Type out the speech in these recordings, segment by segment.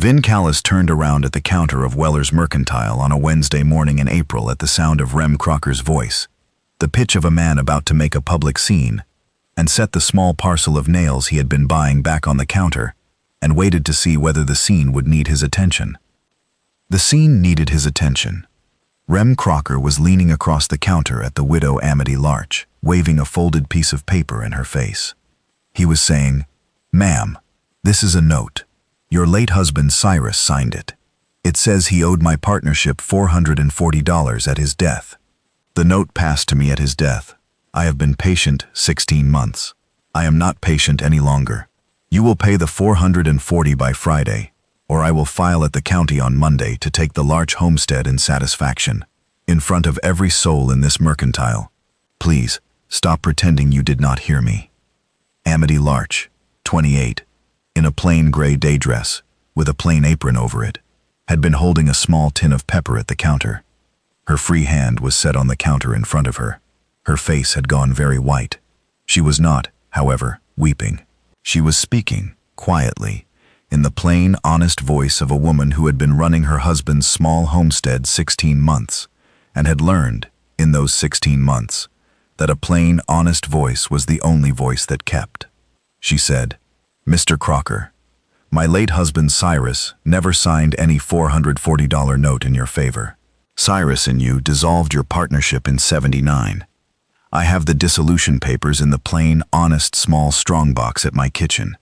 Vin Callis turned around at the counter of Weller's Mercantile on a Wednesday morning in April at the sound of Rem Crocker's voice, the pitch of a man about to make a public scene, and set the small parcel of nails he had been buying back on the counter and waited to see whether the scene would need his attention. The scene needed his attention. Rem Crocker was leaning across the counter at the widow Amity Larch, waving a folded piece of paper in her face. He was saying, "Ma'am, this is a note. Your late husband Cyrus signed it. It says he owed my partnership $440 at his death. The note passed to me at his death. I have been patient 16 months. I am not patient any longer. You will pay the $440 by Friday, or I will file at the county on Monday to take the Larch homestead in satisfaction, in front of every soul in this mercantile. Please, stop pretending you did not hear me." Amity Larch, 28, in a plain gray day dress, with a plain apron over it, had been holding a small tin of pepper at the counter. Her free hand was set on the counter in front of her. Her face had gone very white. She was not, however, weeping. She was speaking, quietly, in the plain, honest voice of a woman who had been running her husband's small homestead 16 months, and had learned, in those 16 months, that a plain, honest voice was the only voice that kept. She said, "Mr. Crocker, my late husband Cyrus never signed any $440 note in your favor. Cyrus and you dissolved your partnership in '79. I have the dissolution papers in the plain, honest, small strongbox at my kitchen.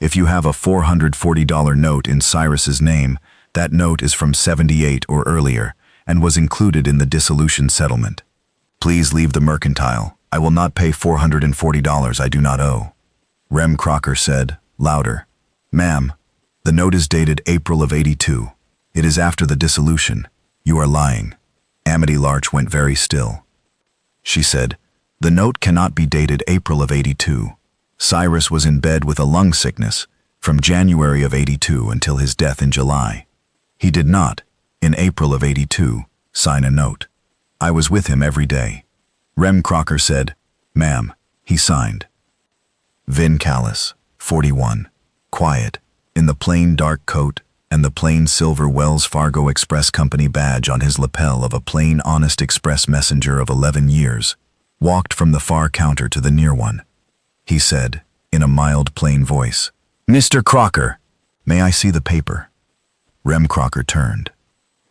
If you have a $440 note in Cyrus's name, that note is from '78 or earlier and was included in the dissolution settlement. Please leave the mercantile. I will not pay $440 I do not owe." Rem Crocker said, louder, "Ma'am, the note is dated April of '82. It is after the dissolution. You are lying." Amity Larch went very still. She said, "The note cannot be dated April of '82. Cyrus was in bed with a lung sickness from January of '82 until his death in July. He did not, in April of '82, sign a note. I was with him every day." Rem Crocker said, "Ma'am, he signed." Vin Callis, 41, quiet, in the plain dark coat and the plain silver Wells Fargo Express Company badge on his lapel of a plain honest express messenger of 11 years, walked from the far counter to the near one. He said, in a mild plain voice, "Mr. Crocker, may I see the paper?" Rem Crocker turned.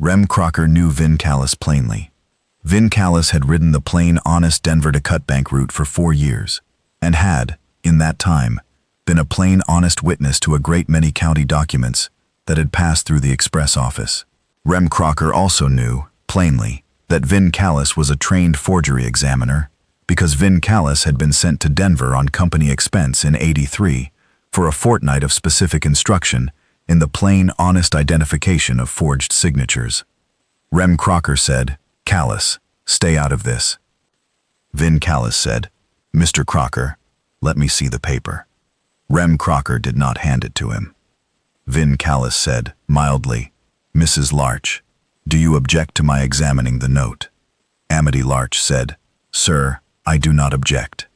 Rem Crocker knew Vin Callis plainly. Vin Callis had ridden the plain honest Denver to Cutbank route for 4 years, and had, in that time, been a plain honest witness to a great many county documents that had passed through the express office. Rem Crocker also knew, plainly, that Vin Callis was a trained forgery examiner, because Vin Callis had been sent to Denver on company expense in '83 for a fortnight of specific instruction in the plain honest identification of forged signatures. Rem Crocker said, "Callis, stay out of this." Vin Callis said, "Mr. Crocker, let me see the paper." Rem Crocker did not hand it to him. Vin Callis said, mildly, "Mrs. Larch, do you object to my examining the note?" Amity Larch said, "Sir, I do not object."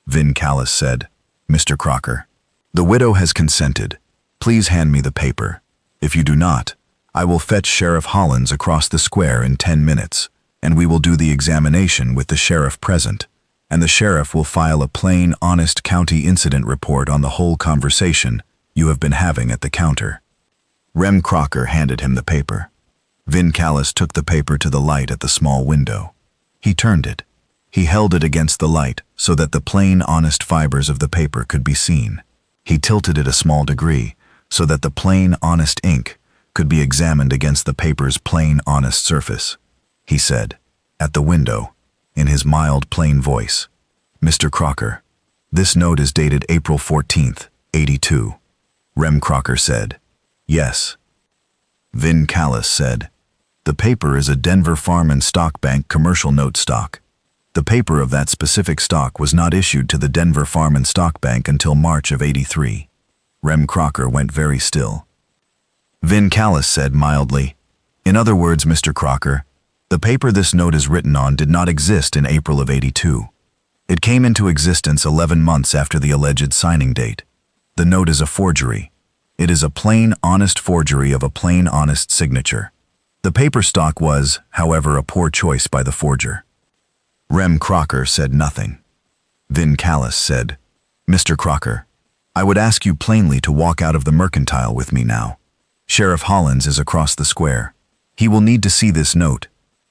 Vin Callis said, "Mr. Crocker, the widow has consented. Please hand me the paper. If you do not, I will fetch Sheriff Hollins across the square in 10 minutes, and we will do the examination with the sheriff present, and the sheriff will file a plain, honest county incident report on the whole conversation you have been having at the counter." Rem Crocker handed him the paper. Vin Callis took the paper to the light at the small window. He turned it. He held it against the light so that the plain, honest fibers of the paper could be seen. He tilted it a small degree so that the plain, honest ink could be examined against the paper's plain, honest surface. He said, at the window, in his mild, plain voice, "Mr. Crocker, this note is dated April 14th, '82. Rem Crocker said, "Yes." Vin Callis said, "The paper is a Denver Farm and Stock Bank commercial note stock. The paper of that specific stock was not issued to the Denver Farm and Stock Bank until March of '83. Rem Crocker went very still. Vin Callis said mildly, "In other words, Mr. Crocker, the paper this note is written on did not exist in April of '82. It came into existence 11 months after the alleged signing date. The note is a forgery. It is a plain, honest forgery of a plain, honest signature. The paper stock was, however, a poor choice by the forger. Rem Crocker said nothing. Vin Callis said, "Mr. Crocker, I would ask you plainly to walk out of the mercantile with me now. Sheriff Hollins is across the square. He will need to see this note,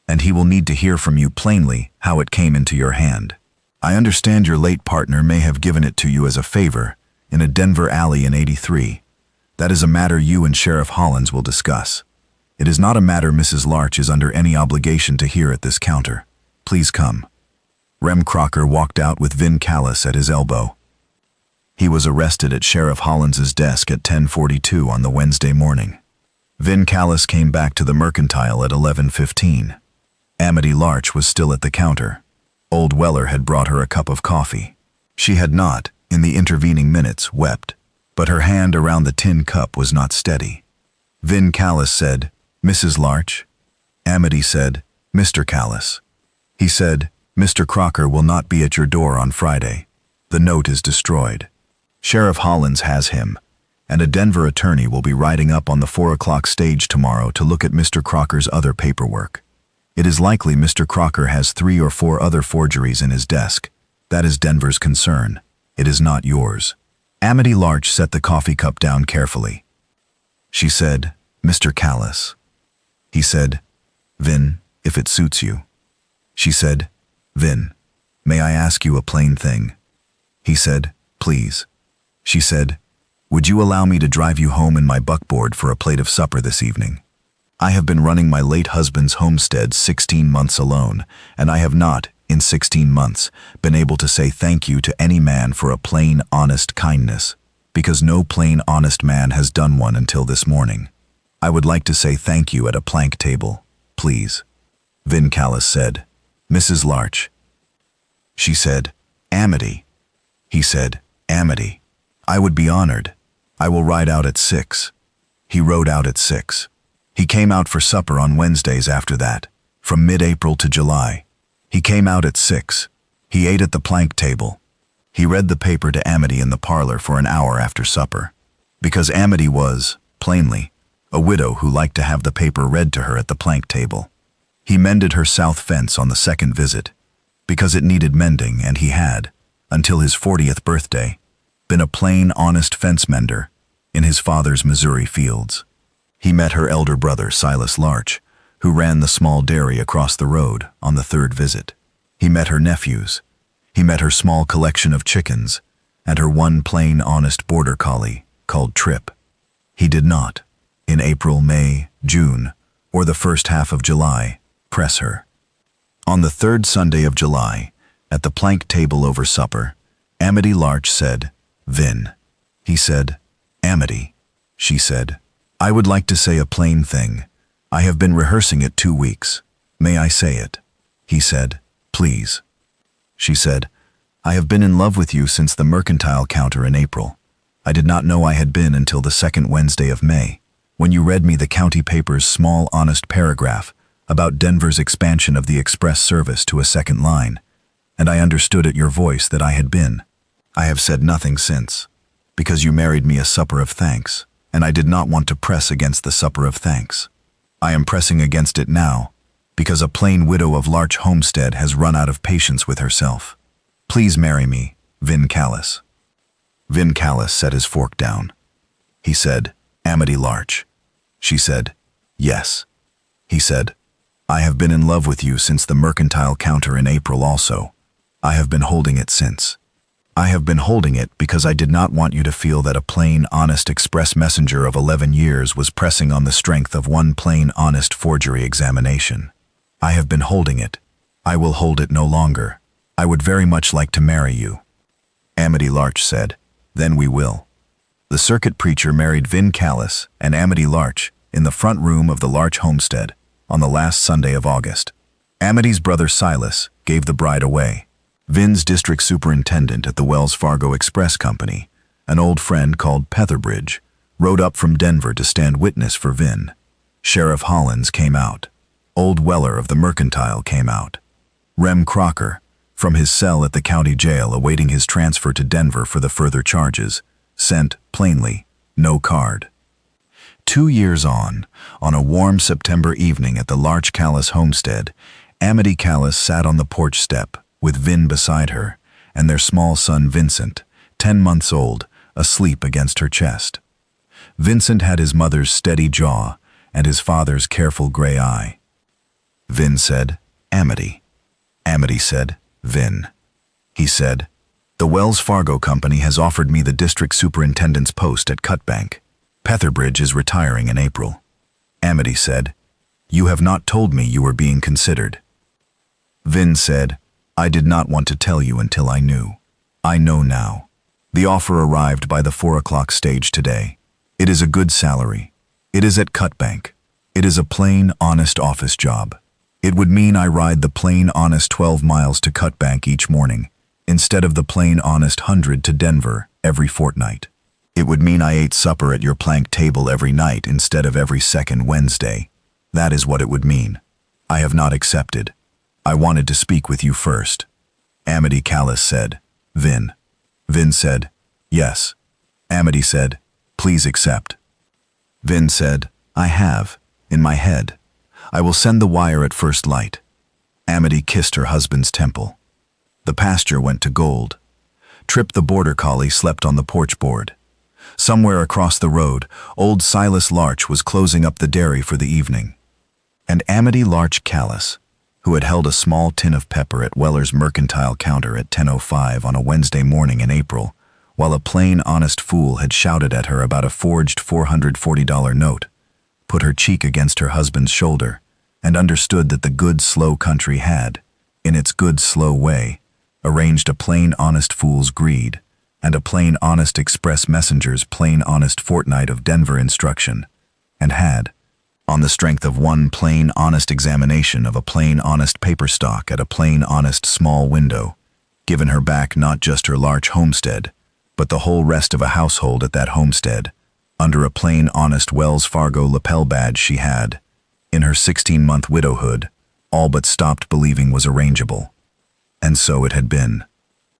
and he will need to hear from you plainly how it came into your hand. I understand your late partner may have given it to you as a favor in a Denver alley in '83. That is a matter you and Sheriff Hollins will discuss. It is not a matter Mrs. Larch is under any obligation to hear at this counter. Please come." Rem Crocker walked out with Vin Callis at his elbow. He was arrested at Sheriff Hollins's desk at 10:42 on the Wednesday morning. Vin Callis came back to the mercantile at 11:15. Amity Larch was still at the counter. Old Weller had brought her a cup of coffee. She had not, in the intervening minutes, wept, but her hand around the tin cup was not steady. Vin Callis said, "Mrs. Larch?" Amity said, "Mr. Callis." He said, "Mr. Crocker will not be at your door on Friday. The note is destroyed. Sheriff Hollins has him, and a Denver attorney will be riding up on the 4 o'clock stage tomorrow to look at Mr. Crocker's other paperwork. It is likely Mr. Crocker has 3 or 4 other forgeries in his desk. That is Denver's concern. It is not yours." Amity Larch set the coffee cup down carefully. She said, "Mr. Callis." He said, "Vin, if it suits you." She said, "Vin, may I ask you a plain thing?" He said, "Please." She said, "Would you allow me to drive you home in my buckboard for a plate of supper this evening? I have been running my late husband's homestead 16 months alone, and I have not, in 16 months, been able to say thank you to any man for a plain, honest kindness, because no plain, honest man has done one until this morning. I would like to say thank you at a plank table, please." Vin Callis said, "Mrs. Larch." She said, "Amity." He said, "Amity, I would be honored. I will ride out at 6. He rode out at 6. He came out for supper on Wednesdays after that, from mid-April to July. He came out at 6. He ate at the plank table. He read the paper to Amity in the parlor for an hour after supper, because Amity was, plainly, a widow who liked to have the paper read to her at the plank table. He mended her south fence on the second visit, because it needed mending, and he had, until his 40th birthday, been a plain, honest fence mender in his father's Missouri fields. He met her elder brother, Silas Larch, who ran the small dairy across the road, on the 3rd visit. He met her nephews. He met her small collection of chickens and her one plain, honest border collie called Trip. He did not, in April, May, June, or the first half of July, press her. On the 3rd Sunday of July, at the plank table over supper, Amity Larch said, "Vin." He said, "Amity." She said, "I would like to say a plain thing. I have been rehearsing it 2 weeks. May I say it?" He said, "Please." She said, "I have been in love with you since the mercantile counter in April. I did not know I had been until the 2nd Wednesday of May, when you read me the county paper's small, honest paragraph about Denver's expansion of the express service to a 2nd line, and I understood at your voice that I had been. I have said nothing since, because you married me a supper of thanks, and I did not want to press against the supper of thanks. I am pressing against it now, because a plain widow of Larch Homestead has run out of patience with herself. Please marry me, Vin Callis." Vin Callis set his fork down. He said, "Amity Larch." She said, "Yes." He said, "I have been in love with you since the mercantile counter in April also. I have been holding it since. I have been holding it because I did not want you to feel that a plain, honest express messenger of 11 years was pressing on the strength of one plain, honest forgery examination. I have been holding it. I will hold it no longer. I would very much like to marry you." Amity Larch said, "Then we will." The circuit preacher married Vin Callis and Amity Larch in the front room of the Larch homestead on the last Sunday of August. Amity's brother Silas gave the bride away. Vin's district superintendent at the Wells Fargo Express Company, an old friend called Petherbridge, rode up from Denver to stand witness for Vin. Sheriff Hollins came out. Old Weller of the mercantile came out. Rem Crocker, from his cell at the county jail awaiting his transfer to Denver for the further charges, sent, plainly, No card. 2 years on a warm September evening at the Larch Callis homestead, Amity Callis sat on the porch step, with Vin beside her, and their small son Vincent, 10 months old, asleep against her chest. Vincent had his mother's steady jaw and his father's careful gray eye. Vin said, "Amity." Amity said, "Vin." He said, "The Wells Fargo Company has offered me the district superintendent's post at Cutbank. Petherbridge is retiring in April." Amity said, "You have not told me you were being considered." Vin said, "I did not want to tell you until I knew. I know now. The offer arrived by the 4 o'clock stage today. It is a good salary. It is at Cutbank. It is a plain, honest office job. It would mean I ride the plain, honest 12 miles to Cutbank each morning, instead of the plain, honest 100 to Denver every fortnight. It would mean I ate supper at your plank table every night instead of every second Wednesday. That is what it would mean. I have not accepted. I wanted to speak with you first." Amity Callis said, "Vin." Vin said, "Yes." Amity said, "Please accept." Vin said, "I have, in my head. I will send the wire at first light." Amity kissed her husband's temple. The pasture went to gold. Trip the border collie slept on the porch board. Somewhere across the road, old Silas Larch was closing up the dairy for the evening. And Amity Larch Callis, who had held a small tin of pepper at Weller's mercantile counter at 10:05 on a Wednesday morning in April, while a plain, honest fool had shouted at her about a forged $440 note, put her cheek against her husband's shoulder, and understood that the good, slow country had, in its good, slow way, arranged a plain, honest fool's greed and a plain, honest express messenger's plain, honest fortnight of Denver instruction, and had, on the strength of one plain, honest examination of a plain, honest paper stock at a plain, honest small window, given her back not just her Larch homestead, but the whole rest of a household at that homestead, under a plain, honest Wells Fargo lapel badge she had, in her 16-month widowhood, all but stopped believing was arrangeable. And so it had been.